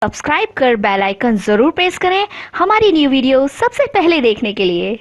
Subscribe कर bell icon जरूर press करें हमारी न्यू वीडियो सबसे पहले देखने के लिए।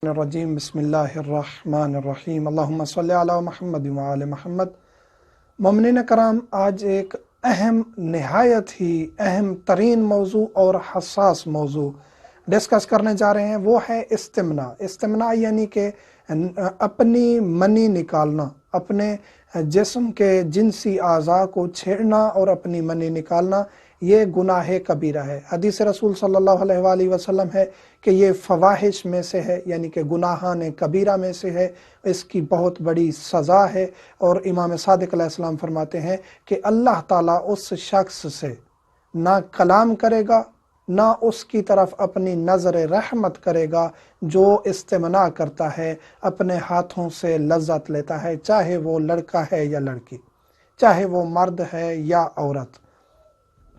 रजीम बिस्मिल्लाहिर्रहमानिर्रहीम अल्लाहुम्मा सल्ली अला मुहम्मद व आले मुहम्मद। मोमिनीन कराम, आज एक अहम नहायत ही अहम तरीन मौजू और हसास मौजू डिस्कस करने जा रहे हैं। वो है इस्तिमना। इस्तिमना यानी कि अपनी मनी निकालना, अपने जिस्म के जिनसी आज़ा को छेड़ना और अपनी मनी निकालना, ये गुनाह कबीरा है। हदीस रसूल सल्लल्लाहु अलैहि वसल्लम है कि ये फ़वाहिश में से है, यानी कि गुनाहान कबीरा में से है। इसकी बहुत बड़ी सज़ा है। और इमाम सादिक अलैहिस्सलाम फरमाते हैं कि अल्लाह ताला उस शख्स से ना कलाम करेगा, ना उसकी तरफ अपनी नज़र रहमत करेगा जो इस्तिमना करता है, अपने हाथों से लज्जत लेता है, चाहे वो लड़का है या लड़की, चाहे वो मर्द है या औरत।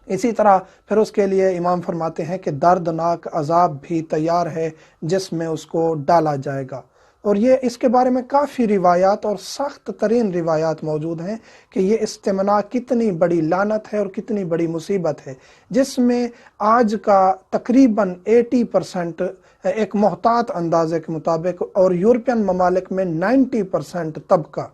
इसी तरह फिर उसके लिए इमाम फरमाते हैं कि दर्दनाक अजाब भी तैयार है जिसमें उसको डाला जाएगा। और ये इसके बारे में काफ़ी रिवायात और सख्त तरीन रिवायात मौजूद हैं कि ये इस्तिमना कितनी बड़ी लानत है और कितनी बड़ी मुसीबत है, जिसमें आज का तकरीबन 80% एक मोहतात अंदाजे के मुताबिक और यूरोपियन ममालिक में 90% तबका,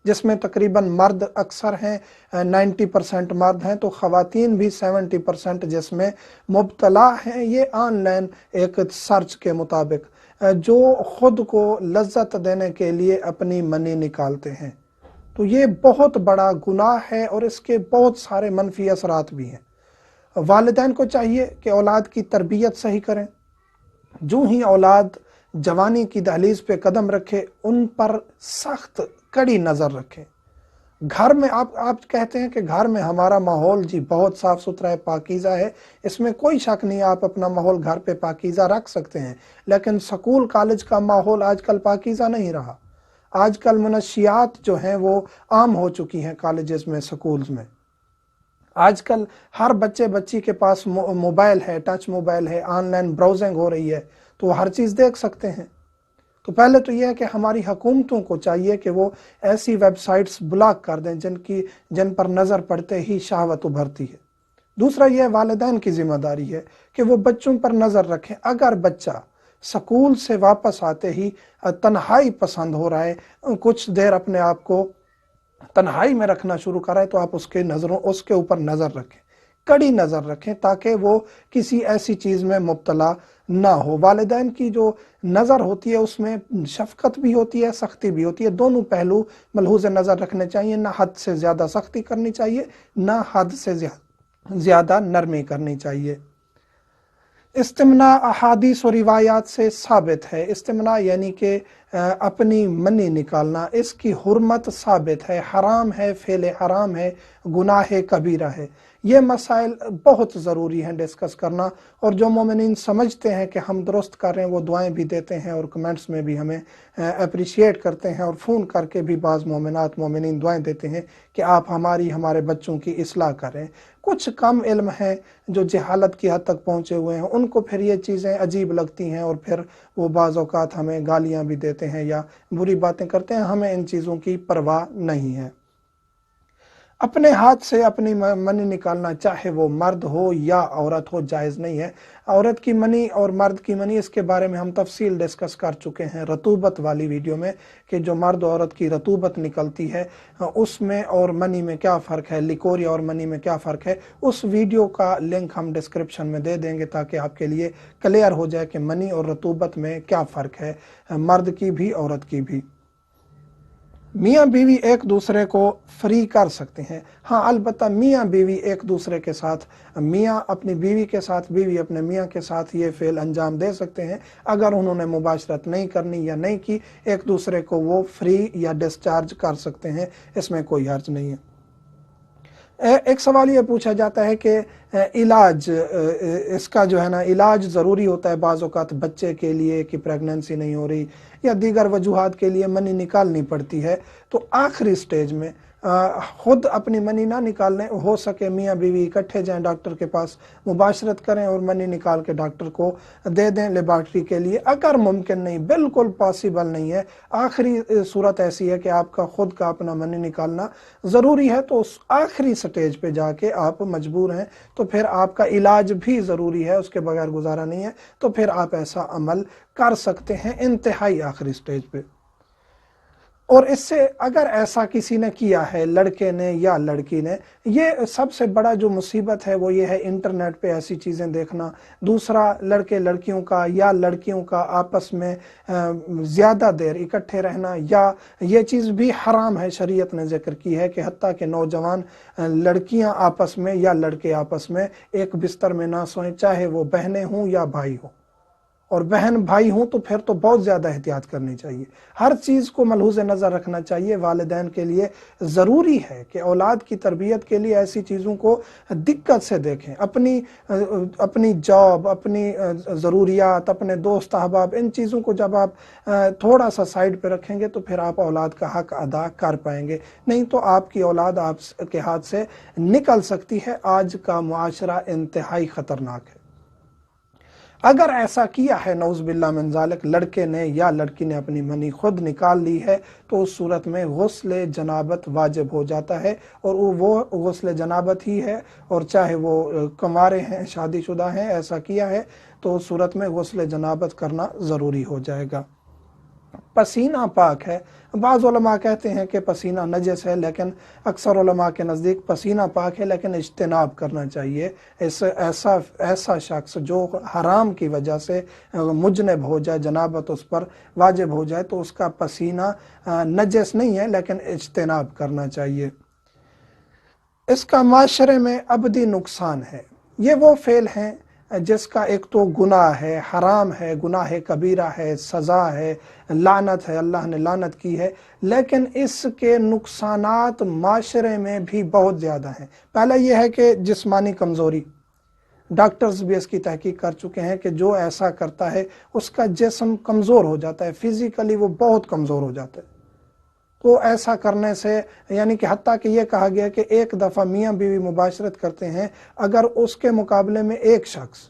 जिसमें तकरीबन मर्द अक्सर हैं, 90% मर्द हैं, तो ख़वातीन भी 70% जिसमें मुब्तला हैं। ये ऑनलाइन एक सर्च के मुताबिक जो ख़ुद को लज्जत देने के लिए अपनी मनी निकालते हैं, तो ये बहुत बड़ा गुनाह है और इसके बहुत सारे मनफी असरात भी हैं। वालिदैन को चाहिए कि औलाद की तरबियत सही करें। जो ही औलाद जवानी की दहलीज पे कदम रखे, उन पर सख्त कड़ी नज़र रखें। घर में आप कहते हैं कि घर में हमारा माहौल जी बहुत साफ़ सुथरा है, पाकीज़ा है, इसमें कोई शक नहीं, आप अपना माहौल घर पे पाकीज़ा रख सकते हैं। लेकिन स्कूल कॉलेज का माहौल आजकल पाकीज़ा नहीं रहा। आजकल मनशियात जो हैं वो आम हो चुकी हैं कॉलेजेस में, स्कूल्स में। आजकल हर बच्चे बच्ची के पास मोबाइल है, टच मोबाइल है, ऑनलाइन ब्राउजिंग हो रही है, तो वो हर चीज़ देख सकते हैं। तो पहले तो यह है कि हमारी हुकूमतों को चाहिए कि वो ऐसी वेबसाइट्स ब्लॉक कर दें जिन पर नज़र पड़ते ही शहवत उभरती है। दूसरा यह वालिदैन की ज़िम्मेदारी है कि वो बच्चों पर नज़र रखें। अगर बच्चा स्कूल से वापस आते ही तन्हाई पसंद हो रहा है, कुछ देर अपने आप को तन्हाई में रखना शुरू करा है, तो आप उसके ऊपर नज़र रखें, कड़ी नज़र रखें, ताकि वो किसी ऐसी चीज़ में मुब्तला ना हो। वालिदैन की जो नज़र होती है उसमें शफ़क़त भी होती है, सख्ती भी होती है। दोनों पहलू मलहूज़ नज़र रखने चाहिए। ना हद से ज़्यादा सख्ती करनी चाहिए, ना हद से ज़्यादा नरमी करनी चाहिए। इस्तिमना अहादीस और रिवायात से साबित है। इस्तिमना यानी कि अपनी मनी निकालना, इसकी हुर्मत साबित है, हराम है, फेल हराम है, गुनाह कबीरा है। ये मसाइल बहुत ज़रूरी हैं डिस्कस करना। और जो मोमिनीन समझते हैं कि हम दुरुस्त कर रहे हैं, वो दुआएं भी देते हैं और कमेंट्स में भी हमें अप्रिशिएट करते हैं, और फ़ोन करके भी बाज़ मोमिनात मोमिनीन दुआएं देते हैं कि आप हमारे बच्चों की इस्लाह करें। कुछ कम इल्म हैं जो जहालत की हद तक पहुँचे हुए हैं, उनको फिर ये चीज़ें अजीब लगती हैं और फिर वो बाज़ औक़ात हमें गालियाँ भी देते हैं या बुरी बातें करते हैं। हमें इन चीज़ों की परवाह नहीं है। अपने हाथ से अपनी मनी निकालना, चाहे वो मर्द हो या औरत हो, जायज़ नहीं है। औरत की मनी और मर्द की मनी, इसके बारे में हम तफसील डिस्कस कर चुके हैं रतूबत वाली वीडियो में, कि जो मर्द औरत की रतूबत निकलती है उसमें और मनी में क्या फ़र्क है, लिकोरी और मनी में क्या फ़र्क है। उस वीडियो का लिंक हम डिस्क्रिप्शन में दे देंगे ताकि आपके लिए क्लियर हो जाए कि मनी और रतूबत में क्या फ़र्क है, मर्द की भी औरत की भी। मियाँ बीवी एक दूसरे को फ्री कर सकते हैं, हाँ, अलबत्ता मियाँ बीवी एक दूसरे के साथ, मियाँ अपनी बीवी के साथ, बीवी अपने मियाँ के साथ ये फ़ेल अंजाम दे सकते हैं। अगर उन्होंने मुबाशरत नहीं करनी या नहीं की, एक दूसरे को वो फ्री या डिस्चार्ज कर सकते हैं, इसमें कोई हर्ज नहीं है। एक सवाल ये पूछा जाता है कि इलाज, इसका जो है ना, इलाज ज़रूरी होता है बाज़ औक़ात बच्चे के लिए कि प्रेगनेंसी नहीं हो रही या दीगर वजूहात के लिए मनी निकालनी पड़ती है, तो आखिरी स्टेज में खुद अपनी मनी ना निकालने, हो सके मियाँ बीवी इकट्ठे जाएं डॉक्टर के पास, मुबाशरत करें और मनी निकाल के डॉक्टर को दे दें लेबॉर्ट्री के लिए। अगर मुमकिन नहीं, बिल्कुल पॉसिबल नहीं है, आखिरी सूरत ऐसी है कि आपका खुद का अपना मनी निकालना ज़रूरी है, तो उस आखिरी स्टेज पे जाके आप मजबूर हैं, तो फिर आपका इलाज भी ज़रूरी है, उसके बगैर गुजारा नहीं है, तो फिर आप ऐसा अमल कर सकते हैं इंतहाई आखिरी स्टेज पे। और इससे अगर ऐसा किसी ने किया है, लड़के ने या लड़की ने, ये सबसे बड़ा जो मुसीबत है वो ये है इंटरनेट पे ऐसी चीज़ें देखना। दूसरा, लड़के लड़कियों का या लड़कियों का आपस में ज़्यादा देर इकट्ठे रहना, या ये चीज़ भी हराम है, शरीयत ने जिक्र की है कि हत्ता के नौजवान लड़कियां आपस में या लड़के आपस में एक बिस्तर में ना सोएं, चाहे वो बहनें हों या भाई हों। और बहन भाई हूं तो फिर तो बहुत ज़्यादा एहतियात करनी चाहिए, हर चीज़ को मलहूज़ नज़र रखना चाहिए। वालिदैन के लिए ज़रूरी है कि औलाद की तरबियत के लिए ऐसी चीज़ों को दिक्कत से देखें। अपनी जॉब, अपनी ज़रूरियात, अपने दोस्त अहबाब, इन चीज़ों को जब आप थोड़ा सा साइड पे रखेंगे तो फिर आप औलाद का हक अदा कर पाएंगे, नहीं तो आपकी औलाद आपके हाथ से निकल सकती है। आज का मुआशरा इंतहाई ख़तरनाक है। अगर ऐसा किया है नौज़ बिल्लाह मिन ज़ालिक, लड़के ने या लड़की ने अपनी मनी खुद निकाल ली है, तो उस सूरत में गुस्ल जनाबत वाजिब हो जाता है, और वो गुस्ल जनाबत ही है। और चाहे वो कुंवारे हैं, शादीशुदा हैं, ऐसा किया है तो उस सूरत में गुस्ल जनाबत करना ज़रूरी हो जाएगा। पसीना पाक है, बाज़ उलमा कहते हैं कि पसीना नजस है, लेकिन अक्सर उलमा के नज़दीक पसीना पाक है, लेकिन इज्तिनाब करना चाहिए। ऐसा शख्स जो हराम की वजह से मुजनब हो जाए, जनाबत उस पर वाजिब हो जाए, तो उसका पसीना नजस नहीं है, लेकिन इज्तिनाब करना चाहिए। इसका माशरे में अबदी नुकसान है। ये वो फेल हैं जिसका एक तो गुनाह है, हराम है, गुनाह कबीरा है, सज़ा है, लानत है, अल्लाह ने लानत की है, लेकिन इसके नुकसानात माशरे में भी बहुत ज़्यादा हैं। पहला यह है कि जिस्मानी कमज़ोरी, डॉक्टर्स भी इसकी तहकीक कर चुके हैं कि जो ऐसा करता है उसका जिस्म कमज़ोर हो जाता है, फिज़िकली वो बहुत कमज़ोर हो जाता है। तो ऐसा करने से, यानी कि हत्ता कि ये कहा गया कि एक दफ़ा मियाँ बीवी मुबाशरत करते हैं, अगर उसके मुकाबले में एक शख्स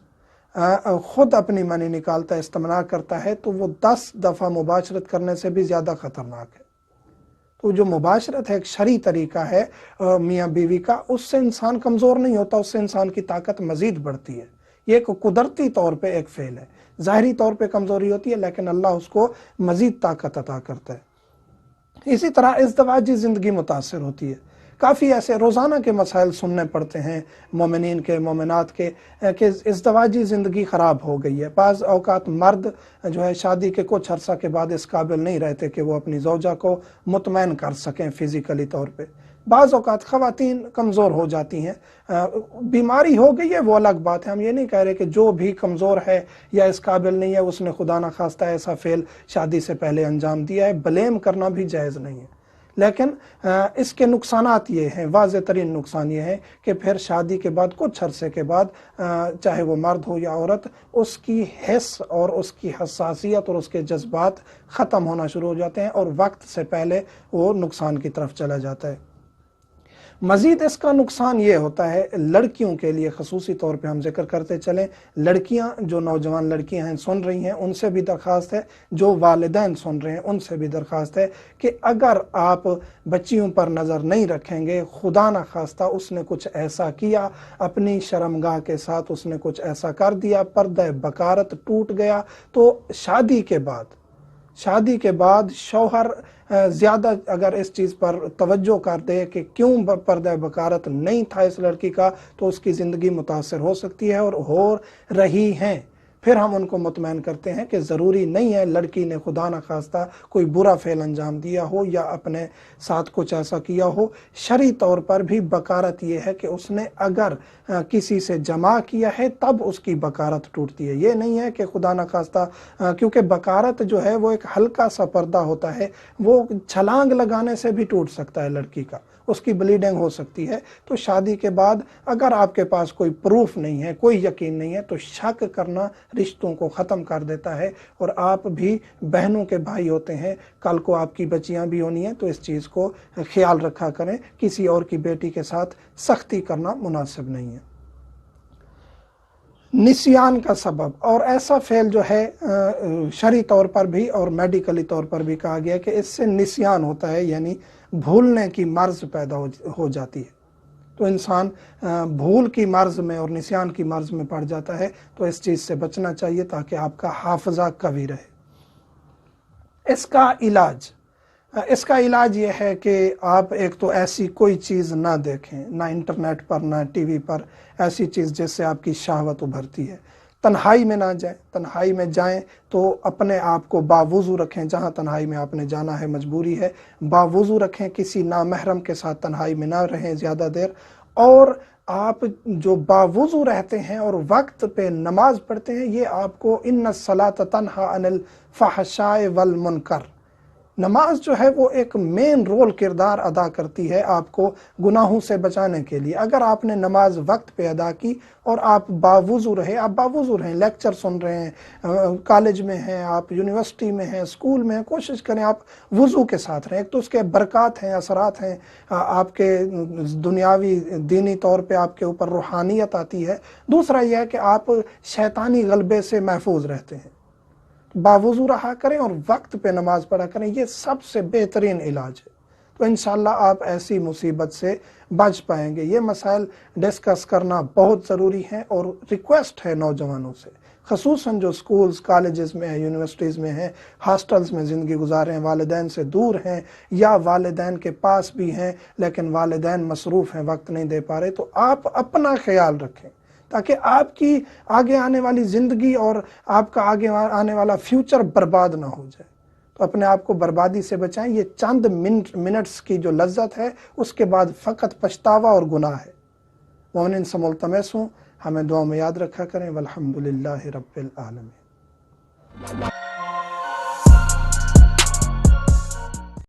खुद अपनी मनी निकालता है, इस्तेमाल करता है, तो वो 10 दफ़ा मुबाशरत करने से भी ज़्यादा ख़तरनाक है। तो जो मुबाशरत है एक शरई तरीका है मियाँ बीवी का, उससे इंसान कमज़ोर नहीं होता, उससे इंसान की ताकत मज़ीद बढ़ती है। ये एक कुदरती तौर पे एक फ़ेल है, ज़ाहरी तौर पे कमज़ोरी होती है, लेकिन अल्लाह उसको मज़ीद ताकत अता करता है। इसी तरह इज़्दिवाजी ज़िंदगी मुतासर होती है। काफ़ी ऐसे रोज़ाना के मसाइल सुनने पड़ते हैं मोमिनीन के, मोमिनात के, कि इज़्दिवाजी ज़िंदगी ख़राब हो गई है। बाज़ औक़ात मर्द जो है शादी के कुछ अरसा के बाद इस काबिल नहीं रहते कि वो अपनी ज़ौजा को मुतमैन कर सकें फ़िज़िकली तौर पे। बाज़ औक़ात ख़वातीन कमज़ोर हो जाती हैं, बीमारी हो गई है वो अलग बात है, हम ये नहीं कह रहे कि जो भी कमज़ोर है या इस काबिल नहीं है उसने खुदा न खास्ता ऐसा फ़ेल शादी से पहले अंजाम दिया है, ब्लेम करना भी जायज़ नहीं है। लेकिन इसके नुकसानात ये हैं, वाज़ेह तरीन नुकसान ये है कि फिर शादी के बाद कुछ अरसे के बाद चाहे वो मर्द हो या औरत, उसकी हिस्स और उसकी हसासियत और उसके जज्बात ख़त्म होना शुरू हो जाते हैं और वक्त से पहले वो नुकसान की तरफ चला जाता है। मज़ीद इसका नुकसान ये होता है लड़कियों के लिए, ख़ुसूसी तौर पे हम जिक्र करते चलें, लड़कियां जो नौजवान लड़कियां हैं सुन रही हैं, उनसे भी दरख्वास्त है, जो वालिदैन सुन रहे हैं उनसे भी दरख्वास्त है कि अगर आप बच्चियों पर नज़र नहीं रखेंगे, खुदा न खास्ता उसने कुछ ऐसा किया, अपनी शर्मगाह के साथ उसने कुछ ऐसा कर दिया, पर्दा बकारत टूट गया, तो शादी के बाद शौहर ज़्यादा अगर इस चीज़ पर तवज्जो कर दे कि क्यों पर्दा बकारत नहीं था इस लड़की का, तो उसकी ज़िंदगी मुतासर हो सकती है और हो रही हैं। फिर हम उनको मुतमैन करते हैं कि ज़रूरी नहीं है लड़की ने खुदा न खास्ता कोई बुरा फ़ेल अंजाम दिया हो या अपने साथ कुछ ऐसा किया हो। शरई तौर पर भी बकारत ये है कि उसने अगर किसी से जमा किया है तब उसकी बकारत टूटती है। ये नहीं है कि खुदा न खास्ता, क्योंकि बकारत जो है वो एक हल्का सा पर्दा होता है, वो छलांग लगाने से भी टूट सकता है लड़की का, اس کی بلیڈنگ ہو سکتی ہے۔ تو شادی کے بعد اگر آپ کے پاس کوئی پروف نہیں ہے، کوئی یقین نہیں ہے، تو شک کرنا رشتوں کو ختم کر دیتا ہے۔ اور آپ بھی بہنوں کے بھائی ہوتے ہیں، کل کو آپ کی بچیاں بھی ہونی ہیں، تو اس چیز کو خیال رکھا کریں، کسی اور کی بیٹی کے ساتھ سختی کرنا مناسب نہیں ہے۔ نسیان کا سبب، اور ایسا فعل جو ہے شرعی طور پر بھی اور میڈیکلی طور پر بھی کہا گیا کہ اس سے نسیان ہوتا ہے، یعنی بھولنے کی مرض پیدا ہو جاتی ہے۔ تو انسان بھول کی مرض میں اور نسیان کی مرض میں پڑ جاتا ہے، تو اس چیز سے بچنا چاہیے تاکہ آپ کا حافظہ قوی رہے۔ اس کا علاج یہ ہے کہ آپ ایک تو ایسی کوئی چیز نہ دیکھیں، نہ انٹرنیٹ پر، نہ ٹی وی پر، ایسی چیز جس سے آپ کی شہوت ابھرتی ہے۔ تنہائی میں نہ جائیں، تنہائی میں جائیں تو اپنے آپ کو باوضو رکھیں، جہاں تنہائی میں آپ نے جانا ہے، مجبوری ہے، باوضو رکھیں، کسی نامحرم کے ساتھ تنہائی میں نہ رہیں زیادہ دیر۔ اور آپ جو باوضو رہتے ہیں اور وقت پہ نماز پڑھتے ہیں، یہ آپ کو ان الصلاۃ تنہی عن الفحشاء والمنکر، نماز جو ہے وہ ایک مین رول کردار ادا کرتی ہے آپ کو گناہوں سے بچانے کے لیے۔ اگر آپ نے نماز وقت پہ ادا کی اور آپ باوضو رہے، آپ باوضو رہیں، لیکچر سن رہے ہیں، کالج میں ہیں آپ، یونیورسٹی میں ہیں، اسکول میں ہیں، کوشش کریں آپ وضو کے ساتھ رہیں۔ ایک تو اس کے برکات ہیں، اثرات ہیں، آپ کے دنیاوی دینی طور پہ آپ کے اوپر روحانیت آتی ہے۔ دوسرا یہ ہے کہ آپ شیطانی غلبے سے محفوظ رہتے ہیں۔ باوضو رہا کریں اور وقت پہ نماز پڑھا کریں، یہ سب سے بہترین علاج ہے۔ تو انشاءاللہ آپ ایسی مصیبت سے بچ پائیں گے۔ یہ مسائل ڈسکس کرنا بہت ضروری ہے، اور ریکویسٹ ہے نوجوانوں سے، خصوصاً جو سکولز، کالجز میں ہیں، یونیورسٹیز میں ہیں، ہاسٹلز میں زندگی گزار رہے ہیں، والدین سے دور ہیں، یا والدین کے پاس بھی ہیں لیکن والدین مصروف ہیں، وقت نہیں دے پا رہے، تو آپ اپنا خیال رکھیں تاکہ آپ کی آگے آنے والی زندگی اور آپ کا آگے آنے والا فیوچر برباد نہ ہو جائے۔ تو اپنے آپ کو بربادی سے بچائیں۔ یہ چند منٹس کی جو لذت ہے، اس کے بعد فقط پچھتاوا اور گناہ ہے۔ مومنین سے ملتمس ہوں، ہمیں دعا میں یاد رکھا کریں۔ والحمدللہ رب العالمین۔